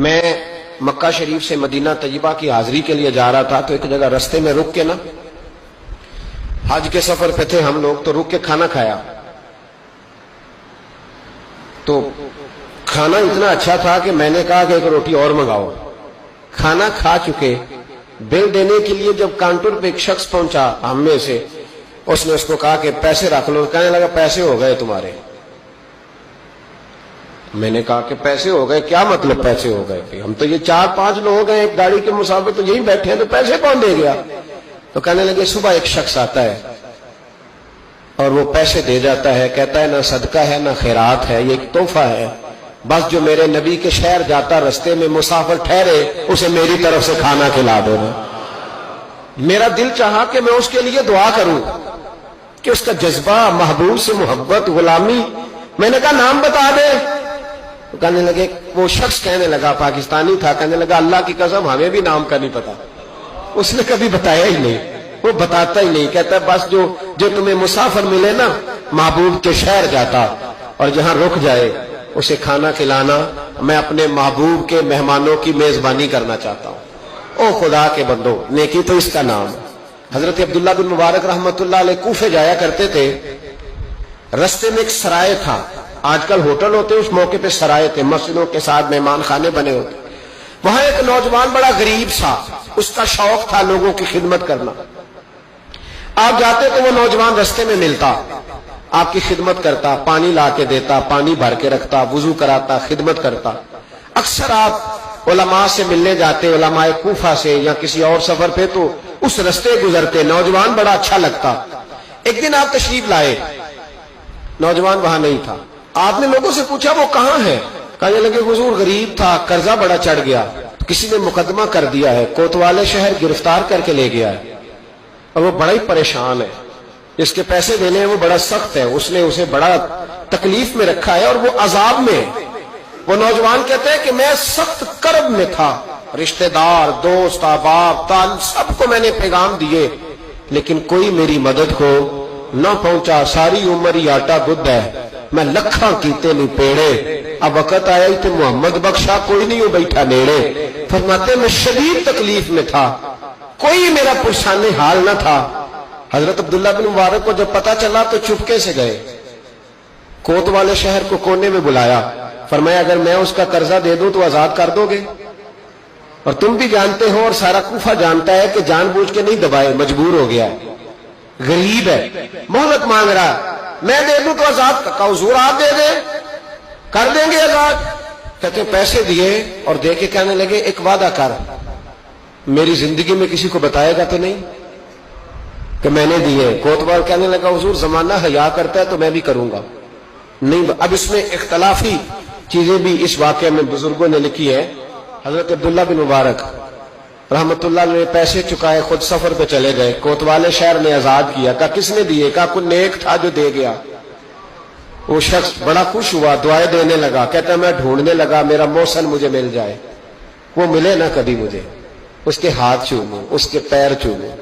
میں مکہ شریف سے مدینہ طیبہ کی حاضری کے لیے جا رہا تھا تو ایک جگہ رستے میں رک کے نا، حج کے سفر پہ تھے ہم لوگ، تو رک کے کھانا کھایا تو کھانا اتنا اچھا تھا کہ میں نے کہا کہ ایک روٹی اور منگاؤ۔ کھانا کھا چکے، بل دینے کے لیے جب کاؤنٹر پہ ایک شخص پہنچا ہم میں سے، اس نے اس کو کہا کہ پیسے رکھ لو۔ کہنے لگا پیسے ہو گئے تمہارے۔ میں نے کہا کہ پیسے ہو گئے؟ کیا مطلب پیسے ہو گئے؟ ہم تو یہ 4-5 لوگ ہیں ایک گاڑی کے مسافر، تو یہی بیٹھے ہیں، تو پیسے کون دے گیا؟ تو کہنے لگے صبح ایک شخص آتا ہے اور وہ پیسے دے جاتا ہے، کہتا ہے نہ صدقہ ہے نہ خیرات ہے، یہ ایک تحفہ ہے، بس جو میرے نبی کے شہر جاتا رستے میں مسافر ٹھہرے اسے میری طرف سے کھانا کھلا دینا۔ میرا دل چاہا کہ میں اس کے لیے دعا کروں کہ اس کا جذبہ، محبوب سے محبت، غلامی۔ میں نے کہا نام بتا دے۔ تو کہنے لگے، وہ شخص کہنے لگا، پاکستانی تھا، کہنے لگا اللہ کی قسم ہمیں بھی نام کا نہیں پتا۔ اس نے کبھی بتایا ہی نہیں، وہ بتاتا ہی نہیں، کہتا ہے بس جو تمہیں مسافر ملے نا، محبوب کے شہر جاتا اور جہاں رک جائے اسے کھانا کھلانا، میں اپنے محبوب کے مہمانوں کی میزبانی کرنا چاہتا ہوں۔ او خدا کے بندو، نیکی تو اس کا نام ہے۔ حضرت عبداللہ بن مبارک رحمت اللہ علیہ کوفے جایا کرتے تھے، رستے میں ایک سرائے تھا، آج کل ہوٹل ہوتے، اس موقع پہ سرائے تھے، مسجدوں کے ساتھ مہمان خانے بنے ہوتے۔ وہاں ایک نوجوان بڑا غریب تھا، اس کا شوق تھا لوگوں کی خدمت کرنا۔ آپ جاتے تو وہ نوجوان رستے میں ملتا، آپ کی خدمت کرتا، پانی لا کے دیتا، پانی بھر کے رکھتا، وضو کراتا، خدمت کرتا۔ اکثر آپ علماء سے ملنے جاتے، علماء کوفہ سے یا کسی اور سفر پہ، تو اس رستے گزرتے، نوجوان بڑا اچھا لگتا۔ ایک دن آپ تشریف لائے، نوجوان وہاں نہیں تھا۔ آپ نے لوگوں سے پوچھا وہ کہاں ہے؟ کہنے لگے حضور غریب تھا، قرضہ بڑا چڑھ گیا، کسی نے مقدمہ کر دیا ہے، کوتوالے شہر گرفتار کر کے لے گیا ہے اور وہ بڑا ہی پریشان ہے، جس کے پیسے دینے ہیں وہ بڑا سخت ہے، اس نے اسے بڑا تکلیف میں رکھا ہے اور وہ عذاب میں۔ وہ نوجوان کہتے ہیں کہ میں سخت کرب میں تھا، رشتہ دار، دوست، احباب، تال سب کو میں نے پیغام دیے، لیکن کوئی میری مدد کو نہ پہنچا۔ ساری عمر ہی آٹا گد ہے، میں لکھاں کیتے نہیں پیڑے، اب وقت آیا ہی تو محمد بخشا، کوئی نہیں ہو بیٹھا نیڑے۔ فرماتے میں شدید تکلیف میں تھا، کوئی میرا پرسان حال نہ تھا۔ حضرت عبداللہ بن مبارک کو جب پتا چلا تو چپکے سے گئے، کوت والے شہر کو کونے میں بلایا، فرمایا اگر میں اس کا قرضہ دے دوں تو آزاد کر دو گے؟ اور تم بھی جانتے ہو اور سارا کوفہ جانتا ہے کہ جان بوجھ کے نہیں دبائے، مجبور ہو گیا ہے، غریب ہے، مہلت مانگ رہا ہے، میں دے دوں تو آزاد کا حضور آپ دے دیں، کر دیں گے آزاد۔ کہتے پیسے دیے اور دے کے کہنے لگے ایک وعدہ کر، میری زندگی میں کسی کو بتائے گا تو نہیں کہ میں نے دیے؟ کوتوال کہنے لگا حضور زمانہ حیا کرتا ہے تو میں بھی کروں گا نہیں۔ اب اس میں اختلافی چیزیں بھی اس واقعے میں بزرگوں نے لکھی ہے۔ حضرت عبداللہ بن مبارک رحمت اللہ نے پیسے چکائے، خود سفر پہ چلے گئے، کوتوالے شہر نے آزاد کیا۔ کہا کس نے دیے؟ کہا کوئی نیک تھا جو دے گیا۔ وہ شخص بڑا خوش ہوا، دعائیں دینے لگا، کہتا میں ڈھونڈنے لگا میرا محسن مجھے مل جائے، وہ ملے نہ کبھی مجھے، اس کے ہاتھ چوموں، اس کے پیر چوموں،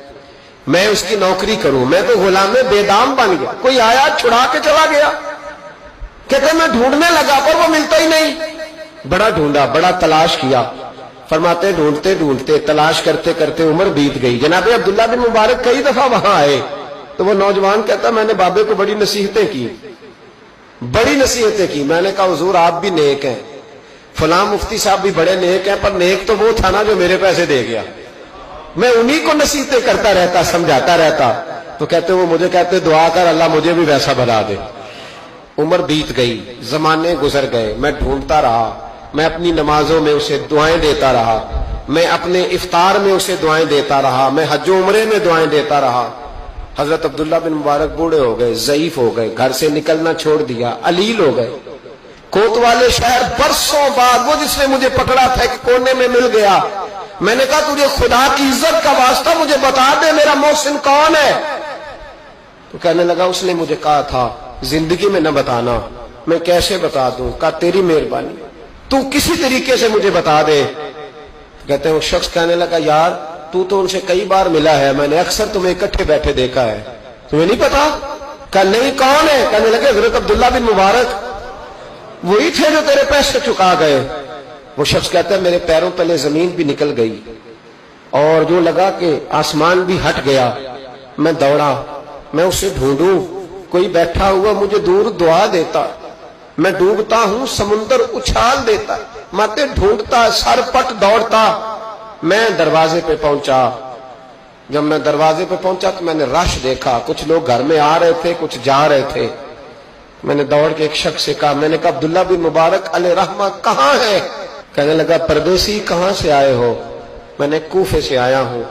میں اس کی نوکری کروں، میں تو غلام بے دام بن گیا، کوئی آیا چھڑا کے چلا گیا۔ کہتا میں ڈھونڈنے لگا پر وہ ملتا ہی نہیں، بڑا ڈھونڈا، بڑا تلاش کیا۔ فرماتے ڈھونڈتے ڈھونڈتے، تلاش کرتے کرتے عمر بیت گئی۔ جناب عبداللہ بن مبارک کئی دفعہ وہاں آئے تو وہ نوجوان کہتا میں نے بابے کو بڑی نصیحتیں کی، بڑی نصیحتیں کی۔ میں نے کہا حضور آپ بھی نیک ہیں، فلاں مفتی صاحب بھی بڑے نیک ہیں، پر نیک تو وہ تھا نا جو میرے پیسے دے گیا، میں انہی کو نصیحتیں کرتا رہتا، سمجھاتا رہتا۔ تو کہتے وہ مجھے کہتے دعا کر اللہ مجھے بھی ویسا بنا دے۔ عمر بیت گئی، زمانے گزر گئے، میں ڈھونڈتا رہا، میں اپنی نمازوں میں اسے دعائیں دیتا رہا، میں اپنے افطار میں اسے دعائیں دیتا رہا، میں حج و عمرے میں دعائیں دیتا رہا۔ حضرت عبداللہ بن مبارک بوڑھے ہو گئے، ضعیف ہو گئے، گھر سے نکلنا چھوڑ دیا، علیل ہو گئے۔ کوتوالے شہر برسوں بعد وہ جس نے مجھے پکڑا تھا ایک کونے میں مل گیا۔ میں نے کہا تجھے خدا کی عزت کا واسطہ مجھے بتا دے میرا محسن کون ہے؟ تو کہنے لگا اس نے مجھے کہا تھا زندگی میں نہ بتانا۔ میں کیسے بتا دوں؟ کہا تیری مہربانی، تو کسی طریقے سے مجھے بتا دے۔ کہتے ہیں وہ شخص کہنے لگا یار تو ان سے کئی بار ملا ہے، میں نے اکثر تمہیں اکٹھے بیٹھے دیکھا ہے، تمہیں نہیں پتا؟ کہا نہیں کون ہے؟ کہنے لگے حضرت عبداللہ بن مبارک، وہی تھے جو تیرے پیسے چکا گئے۔ وہ شخص کہتا ہے میرے پیروں تلے زمین بھی نکل گئی اور جو لگا کہ آسمان بھی ہٹ گیا. میں دوڑا, میں اسے ڈھونڈوں, کوئی بیٹھا ہوا مجھے دور دعا دیتا. میں ڈوبتا ہوں سمندر اچھال دیتا. ماتے ڈھونڈتا, سر پٹ دوڑتا. میں دروازے پہ پہنچا. جب میں دروازے پہ پہنچا تو میں نے رش دیکھا, کچھ لوگ گھر میں آ رہے تھے, کچھ جا رہے تھے. میں نے دوڑ کے ایک شخص سے کہا, میں نے کہا عبداللہ بن مبارک علیہ رحمہ کہاں ہے؟ کہنے لگا پردیسی کہاں سے آئے ہو؟ میں نے کوفے سے آیا ہوں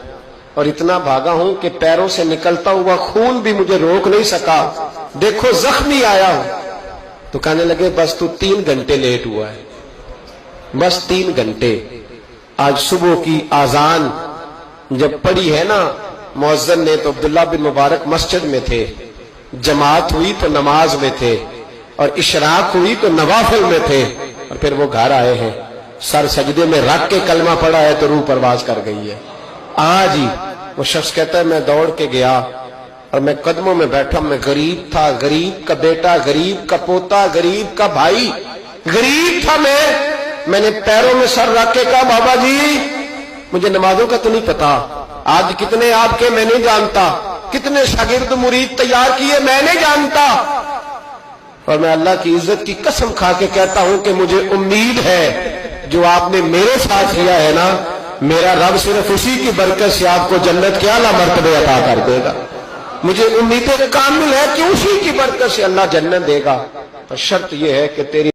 اور اتنا بھاگا ہوں کہ پیروں سے نکلتا ہوا خون بھی مجھے روک نہیں سکا, دیکھو زخمی آیا ہوں. تو کہنے لگے بس تو 3 گھنٹے لیٹ ہوا ہے, بس 3 گھنٹے. آج صبح کی آذان جب پڑھی ہے نا مؤذن نے تو عبداللہ بن مبارک مسجد میں تھے, جماعت ہوئی تو نماز میں تھے, اور اشراق ہوئی تو نوافل میں تھے, اور پھر وہ گھر آئے ہیں. سر سجدے میں رکھ کے کلمہ پڑھا ہے تو روح پرواز کر گئی ہے. آج ہی وہ شخص کہتا ہے میں دوڑ کے گیا اور میں قدموں میں بیٹھا. میں غریب تھا, غریب کا بیٹا, غریب کا پوتا, غریب کا بھائی, غریب تھا. میں نے پیروں میں سر رکھ کے کہا بابا جی مجھے نمازوں کا تو نہیں پتا, آج کتنے آپ کے میں نہیں جانتا, کتنے شاگرد مرید تیار کیے میں نہیں جانتا, اور میں اللہ کی عزت کی قسم کھا کے کہتا ہوں کہ مجھے امید ہے جو آپ نے میرے ساتھ کیا ہے نا, میرا رب صرف اسی کی برکت سے آپ کو جنت کے اعلیٰ مرتبے عطا کر دے گا. مجھے امید کامل ہے کہ اسی کی برکت سے اللہ جنت دے گا, پر شرط یہ ہے کہ تیری